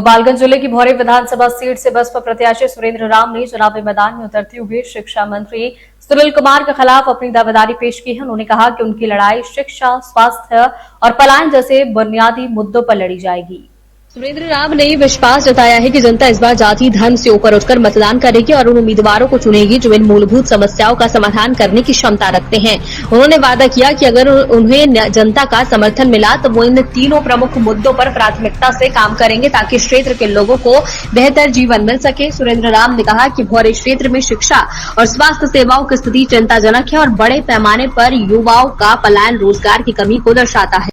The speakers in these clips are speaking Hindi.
गोपालगंज जिले की भौरी विधानसभा सीट से बसपा प्रत्याशी सुरेंद्र राम ने चुनावी मैदान में उतरते हुए शिक्षा मंत्री सुनील कुमार के खिलाफ अपनी दावेदारी पेश की है। उन्होंने कहा कि उनकी लड़ाई शिक्षा, स्वास्थ्य और पलायन जैसे बुनियादी मुद्दों पर लड़ी जाएगी। सुरेंद्र राम ने विश्वास जताया है कि जनता इस बार जाति धर्म से ऊपर उठकर मतदान करेगी और उन उम्मीदवारों को चुनेगी जो इन मूलभूत समस्याओं का समाधान करने की क्षमता रखते हैं। उन्होंने वादा किया कि अगर उन्हें जनता का समर्थन मिला तो वो इन तीनों प्रमुख मुद्दों पर प्राथमिकता से काम करेंगे ताकि क्षेत्र के लोगों को बेहतर जीवन मिल सके। सुरेंद्र राम ने कहा कि भौरे क्षेत्र में शिक्षा और स्वास्थ्य सेवाओं की स्थिति चिंताजनक है और बड़े पैमाने पर युवाओं का पलायन रोजगार की कमी को दर्शाता है।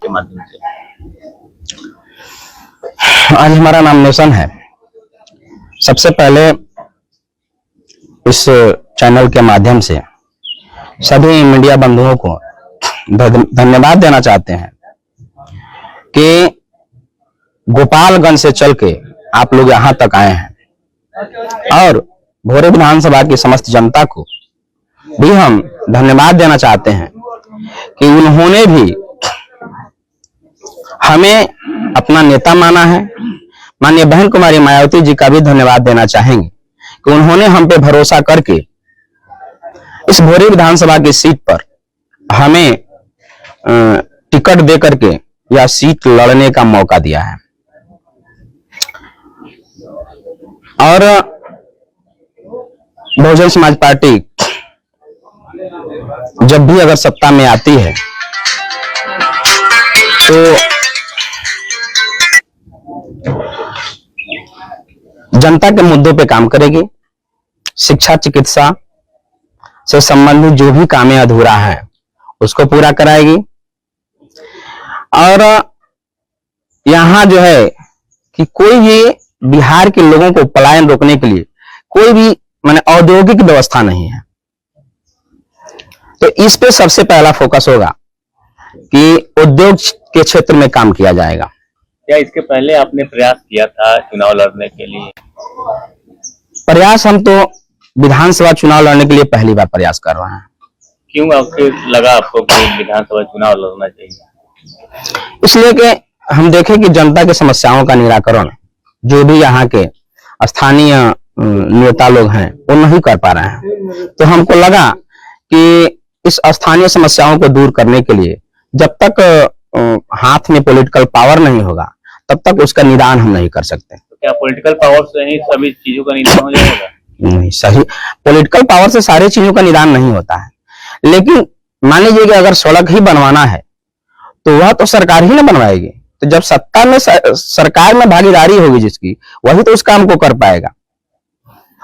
आज हमारा नॉमिनेशन है। सबसे पहले इस चैनल के माध्यम से सभी मीडिया बंधुओं को धन्यवाद देना चाहते हैं कि गोपालगंज से चल के आप लोग यहां तक आए हैं और भौरे विधानसभा की समस्त जनता को भी हम धन्यवाद देना चाहते हैं कि उन्होंने भी हमें अपना नेता माना है। माननीय बहन कुमारी मायावती जी का भी धन्यवाद देना चाहेंगे कि उन्होंने हम पे भरोसा करके इस भौरे विधानसभा की सीट पर हमें टिकट दे करके यह सीट लड़ने का मौका दिया है। और बहुजन समाज पार्टी जब भी अगर सत्ता में आती है तो जनता के मुद्दों पे काम करेगी। शिक्षा, चिकित्सा से संबंधित जो भी कामें अधूरा है उसको पूरा कराएगी। और यहां जो है कि कोई भी बिहार के लोगों को पलायन रोकने के लिए कोई भी माने औद्योगिक व्यवस्था नहीं है, तो इस पे सबसे पहला फोकस होगा कि उद्योग के क्षेत्र में काम किया जाएगा। क्या इसके पहले आपने प्रयास किया था चुनाव लड़ने के लिए? प्रयास हम तो विधानसभा चुनाव लड़ने के लिए पहली बार प्रयास कर रहे हैं। क्यों लगा आपको कि विधानसभा चुनाव लड़ना चाहिए? इसलिए कि हम देखें कि जनता की समस्याओं का निराकरण जो भी यहाँ के स्थानीय नेता लोग हैं वो नहीं कर पा रहे हैं, तो हमको लगा कि इस स्थानीय समस्याओं को दूर करने के लिए जब तक हाथ में पॉलिटिकल पावर नहीं होगा तब तक उसका निदान हम नहीं कर सकते। तो क्या पॉलिटिकल पावर से ही सभी चीजों का निदान हो जाएगा? नहीं, सही पॉलिटिकल पावर से सारी चीजों का निदान नहीं होता है, लेकिन मान लीजिए कि अगर सड़क ही बनवाना है तो वह तो सरकार ही ना बनवाएगी। तो जब सत्ता में सरकार में भागीदारी होगी जिसकी, वही तो उस काम को कर पाएगा।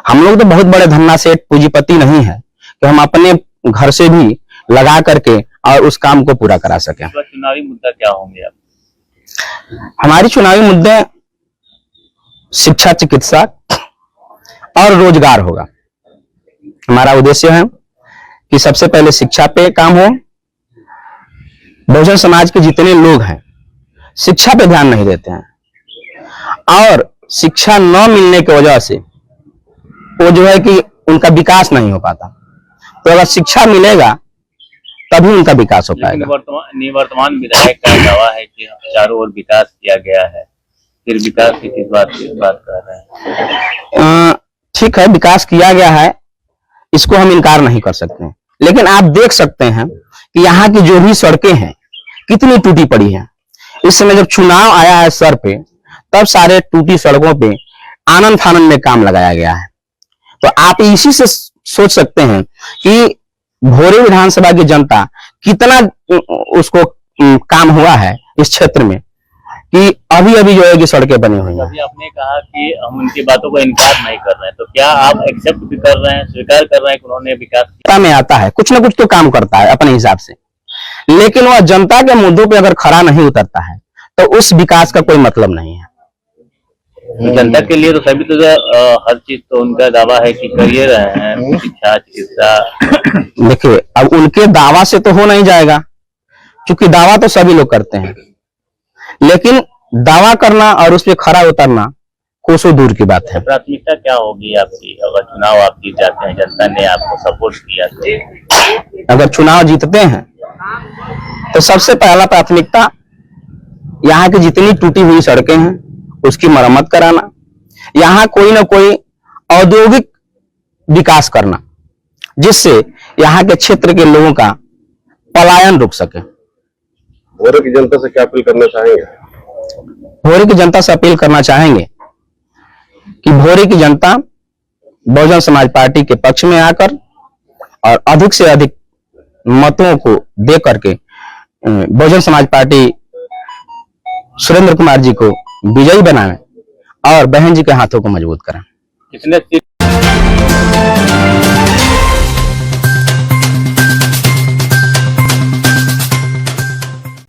हम लोग तो बहुत बड़े धन्ना सेठ पूंजीपति नहीं है कि हम अपने घर से भी लगा करके और उस काम को पूरा करा सके। तो चुनावी मुद्दा क्या होंगे आप? हमारी चुनावी मुद्दे शिक्षा, चिकित्सा और रोजगार होगा। हमारा उद्देश्य है कि सबसे पहले शिक्षा पे काम हो। बहुजन समाज के जितने लोग हैं शिक्षा पे ध्यान नहीं देते हैं और शिक्षा न मिलने की वजह से वो जो है कि उनका विकास नहीं हो पाता। तो अगर शिक्षा मिलेगा तभी उनका विकास हो पाएगा। निवर्तमान विधायक का दावा है कि चारों ओर विकास किया गया है, फिर विकास की किस बात कर रहे हैं? ठीक है, विकास किया गया है, इसको हम इनकार नहीं कर सकते, लेकिन आप देख सकते हैं कि यहाँ की जो भी सड़कें हैं कितनी टूटी पड़ी हैं। इस समय जब चुनाव आया है सर पे, तब सारे टूटी सड़कों पे आनंद फानंद में काम लगाया गया है। तो आप इसी से सोच सकते हैं कि भौरे विधानसभा की जनता कितना उसको काम हुआ है इस क्षेत्र में कि अभी अभी जो है कि सड़कें बनी हुई हैं। अभी आपने कहा कि हम उनकी बातों को इनकार नहीं कर रहे हैं, तो क्या आप एक्सेप्ट भी कर रहे हैं, स्वीकार कर रहे हैं कि उन्होंने विकास किया? में आता है, कुछ ना कुछ तो काम करता है अपने हिसाब से, लेकिन वह जनता के मुद्दों पे अगर खरा नहीं उतरता है तो उस विकास का कोई मतलब नहीं है। जनता के लिए तो सभी तो हर चीज तो उनका दावा है कि कर ये रहे हैं, शिक्षा, चिकित्सा। देखिए, अब उनके दावा से तो हो नहीं जाएगा, क्योंकि दावा तो सभी लोग करते हैं, लेकिन दावा करना और उस पर खरा उतरना कोसों दूर की बात है। प्राथमिकता क्या होगी आपकी अगर चुनाव आप जीत जाते हैं, जनता ने आपको सपोर्ट किया तो? अगर चुनाव जीतते हैं तो सबसे पहला प्राथमिकता यहाँ की जितनी टूटी हुई सड़कें हैं उसकी मरम्मत कराना, यहाँ कोई ना कोई औद्योगिक विकास करना, जिससे यहाँ के क्षेत्र के लोगों का पलायन रुक सके। भोरे की जनता से क्या अपील करना चाहेंगे? भोरे की जनता से अपील करना चाहेंगे कि भोरे की जनता बहुजन समाज पार्टी के पक्ष में आकर और अधिक से अधिक मतों को दे करके बहुजन समाज पार्टी सुरेंद्र कुमार जी को विजयी बनाएं और बहन जी के हाथों को मजबूत करें। कितने